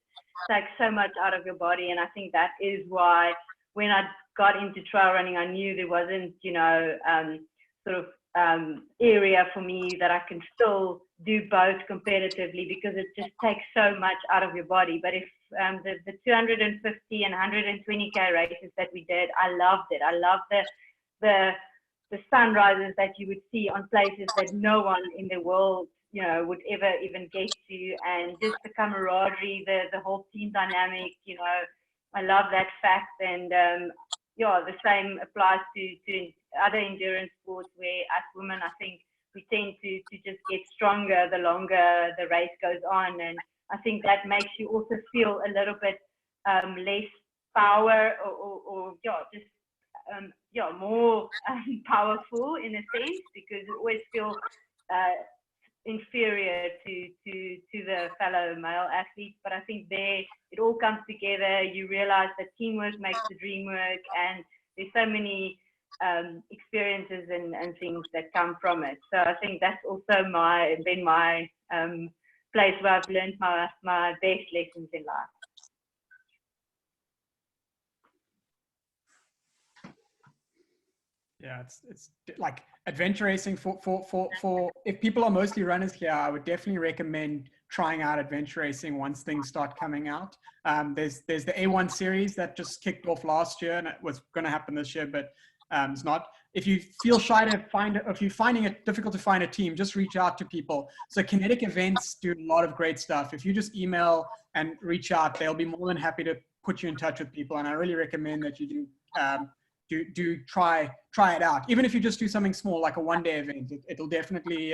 takes so much out of your body, and I think that is why when I got into trail running, I knew there wasn't, you know, sort of area for me that I can still do both competitively, because it just takes so much out of your body. But if the 250 and 120K races that we did, I loved it. I loved the sunrises that you would see on places that no one in the world, you know, would ever even get to, and just the camaraderie, the whole team dynamic, you know, I love that fact. And yeah, the same applies to other endurance sports, where as women, I think we tend to just get stronger the longer the race goes on, and I think that makes you also feel a little bit less power, or yeah, just yeah, more powerful in a sense, because you always feel inferior to the fellow male athletes. But I think there it all comes together. You realize that teamwork makes the dream work, and there's so many experiences and things that come from it. So I think that's also been my place where I've learned my best lessons in life. Yeah, it's like adventure racing for if people are mostly runners here, I would definitely recommend trying out adventure racing once things start coming out. There's the A1 series that just kicked off last year, and it was going to happen this year, but it's not. If you feel shy to find it, if you're finding it difficult to find a team, just reach out to people. So Kinetic Events do a lot of great stuff. If you just email and reach out, they'll be more than happy to put you in touch with people. And I really recommend that you do try it out. Even if you just do something small, like a one-day event, it'll definitely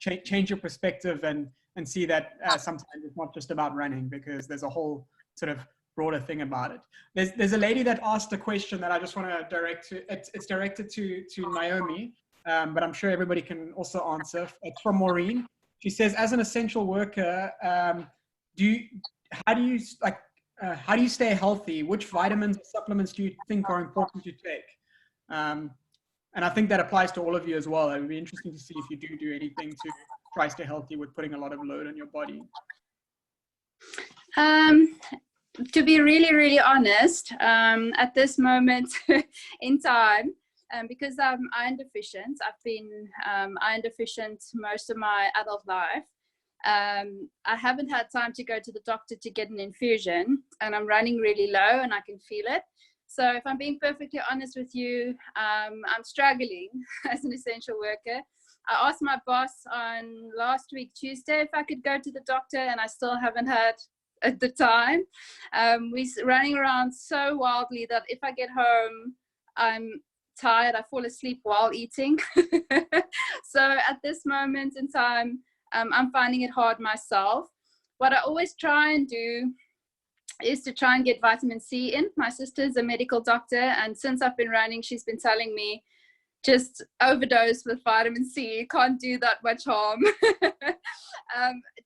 change your perspective and see that sometimes it's not just about running, because there's a whole sort of broader thing about it. There's a lady that asked a question that I just want to direct to. It's directed to Naomi, but I'm sure everybody can also answer. It's from Maureen. She says, as an essential worker, how do you stay healthy? Which vitamins or supplements do you think are important to take? And I think that applies to all of you as well. It would be interesting to see if you do anything to try to stay healthy with putting a lot of load on your body. To be really, really honest, at this moment in time, because I'm iron deficient, I've been iron deficient most of my adult life. I haven't had time to go to the doctor to get an infusion, and I'm running really low and I can feel it. So if I'm being perfectly honest with you, I'm struggling as an essential worker. I asked my boss on last week, Tuesday, if I could go to the doctor, and I still haven't had at the time. We're running around so wildly that if I get home, I'm tired, I fall asleep while eating. So at this moment in time, I'm finding it hard myself. What I always try and do is to try and get vitamin C in. My sister's a medical doctor, and since I've been running, she's been telling me just overdose with vitamin C. You can't do that much harm.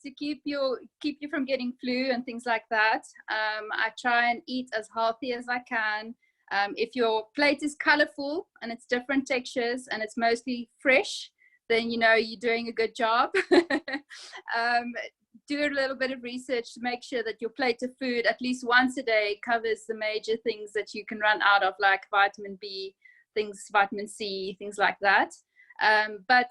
To keep you from getting flu and things like that. I try and eat as healthy as I can. If your plate is colorful and it's different textures and it's mostly fresh, then you know you're doing a good job. Do a little bit of research to make sure that your plate of food at least once a day covers the major things that you can run out of, like vitamin B, vitamin C, things like that. But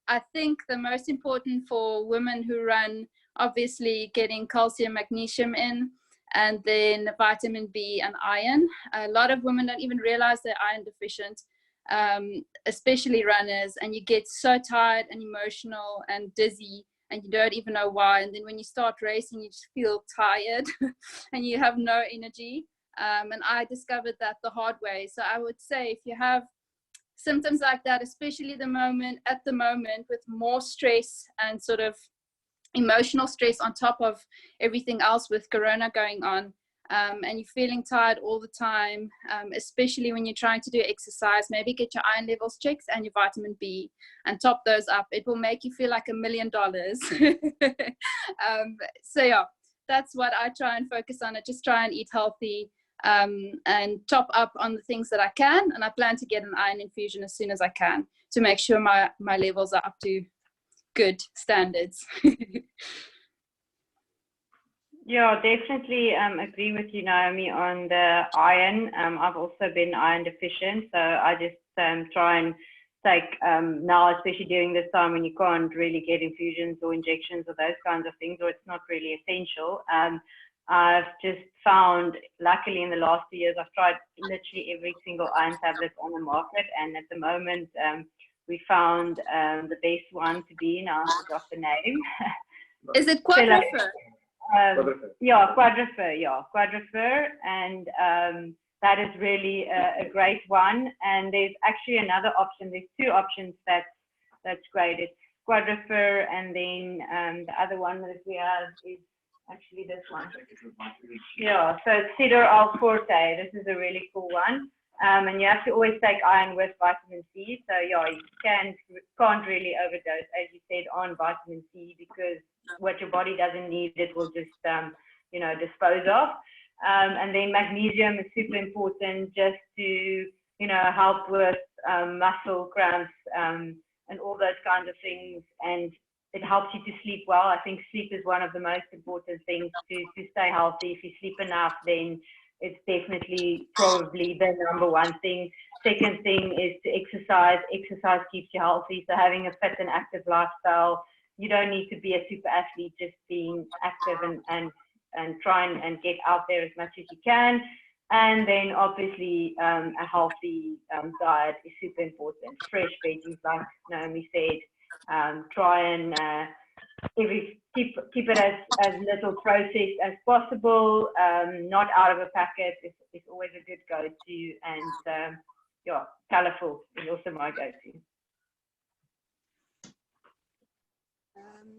I think the most important for women who run, obviously getting calcium, magnesium in, and then vitamin B and iron. A lot of women don't even realize they're iron deficient, especially runners, and you get so tired and emotional and dizzy, and you don't even know why. And then when you start racing, you just feel tired and you have no energy. And I discovered that the hard way. So I would say if you have symptoms like that, especially at the moment with more stress and sort of emotional stress on top of everything else with Corona going on, and you're feeling tired all the time, especially when you're trying to do exercise, maybe get your iron levels checked and your vitamin B and top those up. It will make you feel like $1 million. So yeah, that's what I try and focus on. I just try and eat healthy, and top up on the things that I can. And I plan to get an iron infusion as soon as I can to make sure my levels are up to good standards. Yeah, definitely agree with you, Naomi, on the iron. I've also been iron deficient, so I just try and take, now, especially during this time when you can't really get infusions or injections or those kinds of things, or it's not really essential. I've just found, luckily in the last 2 years, I've tried literally every single iron tablet on the market, and at the moment, we found the best one to be, now I forgot the name. Is it Quadrifer? Yeah, Quadrifer, and that is really a great one. And there's actually another option. There's two options that's great. It's Quadrifer, and then the other one that we have is actually this one. Yeah, so it's Cedar Al Forte. This is a really cool one. And you have to always take iron with vitamin C. So yeah, you can't really overdose, as you said, on vitamin C, because what your body doesn't need, it will just dispose of. And then magnesium is super important, just to help with muscle cramps and all those kinds of things. And it helps you to sleep well. I think sleep is one of the most important things to stay healthy. If you sleep enough, then it's definitely probably the number one thing. Second thing is to exercise. Exercise keeps you healthy. So having a fit and active lifestyle, you don't need to be a super athlete, just being active and trying and get out there as much as you can. And then obviously a healthy diet is super important. Fresh veggies, like Naomi said. Try and keep it as little processed as possible. Not out of a packet is always a good go-to. And colourful is also my go-to.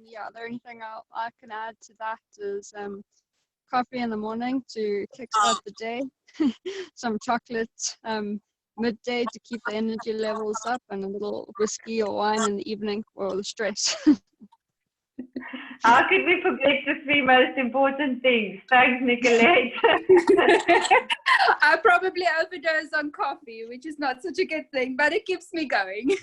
The only thing I can add to that is coffee in the morning to kickstart the day, some chocolate midday to keep the energy levels up, and a little whiskey or wine in the evening for all the stress. How could we forget the three most important things? Thanks, Nicolette. I probably overdose on coffee, which is not such a good thing, but it keeps me going.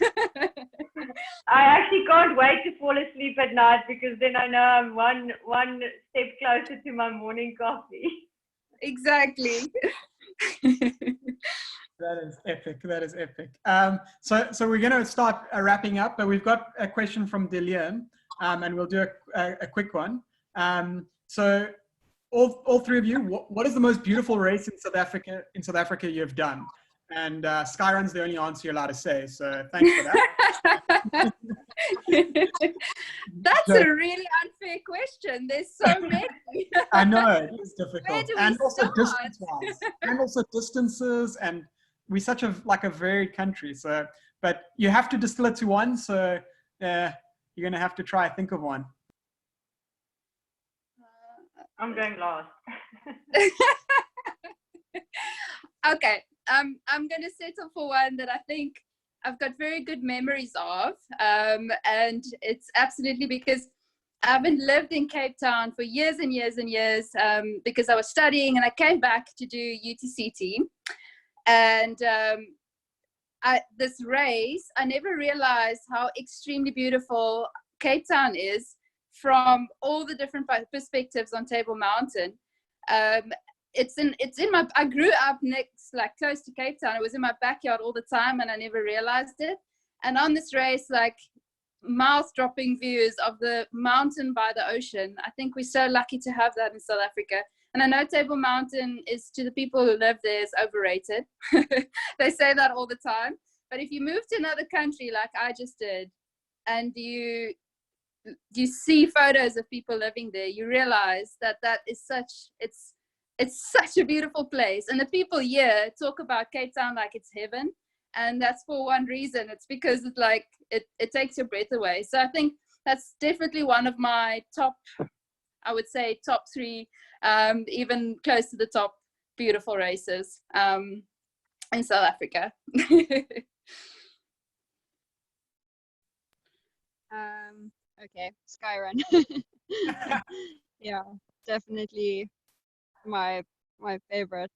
I actually can't wait to fall asleep at night, because then I know I'm one step closer to my morning coffee. Exactly. That is epic. That is epic. So we're going to start wrapping up, but we've got a question from Dillian, and we'll do a quick one. So all three of you, what is the most beautiful race in South Africa you've done? And Skyrun's the only answer you're allowed to say, so thanks for that. That's a really unfair question. There's so many. I know, it is difficult. Where do we and also start? distance-wise. And also distances, and we're such a varied country. So, but you have to distill it to one, so you're going to have to try think of one. I'm going last. Okay, I'm going to settle for one that I think I've got very good memories of, and it's absolutely because I haven't lived in Cape Town for years and years and years, because I was studying, and I came back to do UTCT, and this race, I never realized how extremely beautiful Cape Town is from all the different perspectives on Table Mountain. It's in my, I grew up close to Cape Town. It was in my backyard all the time, and I never realized it. And on this race, mouth-dropping views of the mountain by the ocean. I think we're so lucky to have that in South Africa. And I know Table Mountain is, to the people who live there, is overrated. They say that all the time. But if you move to another country like I just did, and you see photos of people living there, you realize that is it's such a beautiful place. And the people here talk about Cape Town like it's heaven. And that's for one reason. It's because it takes your breath away. So I think that's definitely one of my top I would say top 3, even close to the top beautiful races in South Africa. Okay, Skyrun. Yeah, definitely my favorite.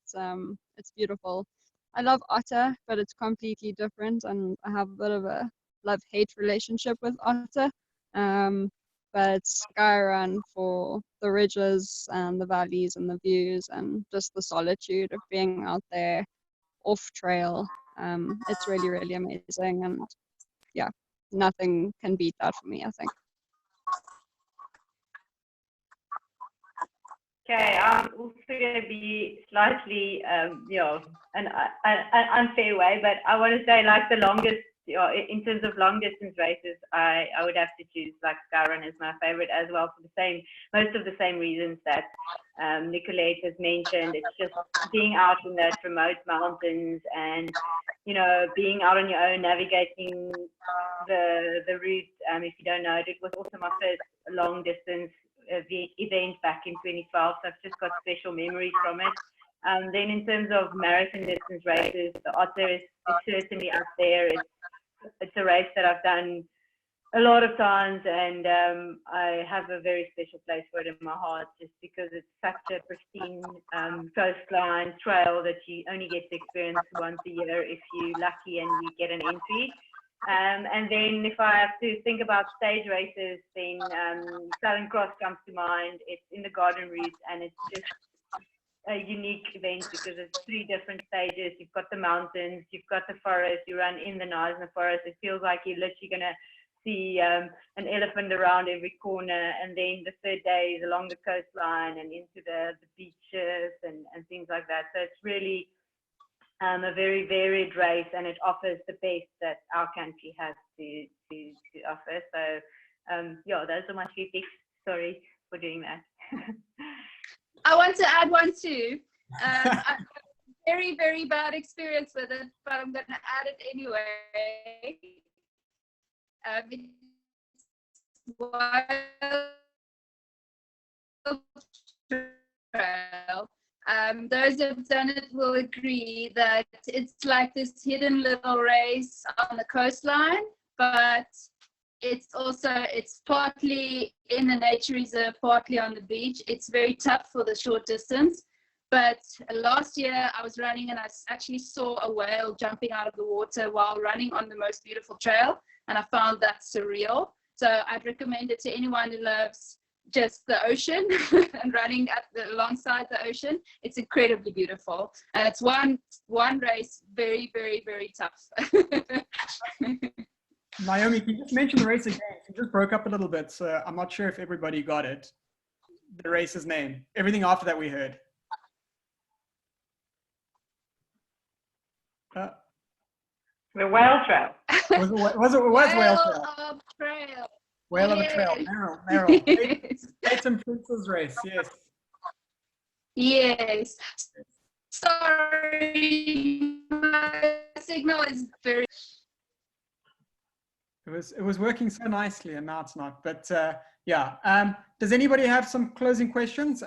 It's beautiful. I love Otter, but it's completely different, and I have a bit of a love-hate relationship with Otter. But Skyrun for the ridges and the valleys and the views and just the solitude of being out there off trail. It's really, really amazing, and yeah, nothing can beat that for me, I think. Okay, I'm also going to be slightly, an unfair way, but I want to say like the longest, in terms of long distance races, I would have to choose like Skyrun as my favorite as well for most of the same reasons that Nicolette has mentioned. It's just being out in those remote mountains and, being out on your own, navigating the route. If you don't know it, it was also my first long distance event back in 2012, so I've just got special memories from it. Then in terms of marathon distance races, the Otter is certainly up there. It's a race that I've done a lot of times, and I have a very special place for it in my heart, just because it's such a pristine coastline trail that you only get to experience once a year if you're lucky and you get an entry. And then if I have to think about stage races, then Southern Cross comes to mind. It's in the Garden Route, and it's just a unique event because it's 3 different stages. You've got the mountains, you've got the forest, you run in the Knysna forest. It feels like you're literally going to see an elephant around every corner. And then the 3rd day is along the coastline and into the beaches and things like that. So it's really a very varied race, and it offers the best that our country has to offer. So those are my 3 picks. Sorry for doing that. I want to add one too. I very, very bad experience with it, but I'm going to add it anyway. It's Wild Trail. Those who have done it will agree that it's like this hidden little race on the coastline, but it's partly in the nature reserve, partly on the beach. It's very tough for the short distance. But last year I was running and I actually saw a whale jumping out of the water while running on the most beautiful trail, and I found that surreal. So I'd recommend it to anyone who loves just the ocean and running alongside the ocean. It's incredibly beautiful, and it's one race, very, very, very tough. Naomi, can you just mention the race again? It just broke up a little bit, so I'm not sure if everybody got it. The race's name. Everything after that we heard. The Whale Trail. Was it Whale Trail? Of Trail. Whale of a Trail. Meryl. Peyton Prince's race. Yes. Yes. Sorry, my signal is very. It was working so nicely, and now it's not. But yeah. Does anybody have some closing questions?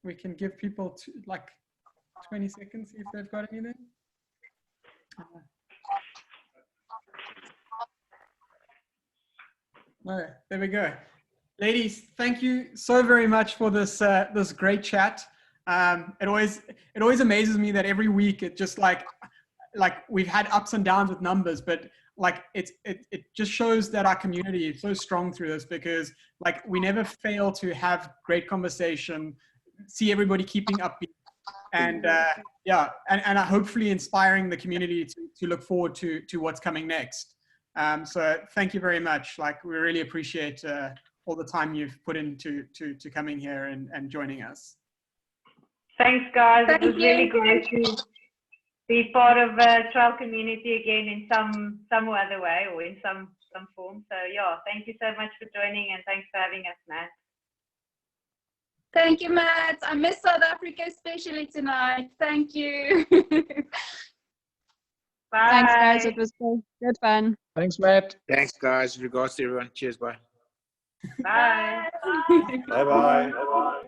We can give people like 20 seconds if they've got anything. No, there we go. Ladies, thank you so very much for this this great chat. It always amazes me that every week it just like we've had ups and downs with numbers, but like it just shows that our community is so strong through this, because like we never fail to have great conversation, see everybody keeping upbeat, and yeah, and hopefully inspiring the community to look forward to what's coming next. So thank you very much. Like we really appreciate all the time you've put into to coming here and joining us. Thanks, guys. It was really great to be part of the trail community again in some other way or in some form. So yeah, thank you so much for joining, and thanks for having us, Matt. Thank you, Matt. I miss South Africa especially tonight. Thank you. Bye. Thanks, guys. It was good fun. Thanks, Matt. Thanks, guys. Regards to everyone. Cheers. Bye. Bye. Bye-bye.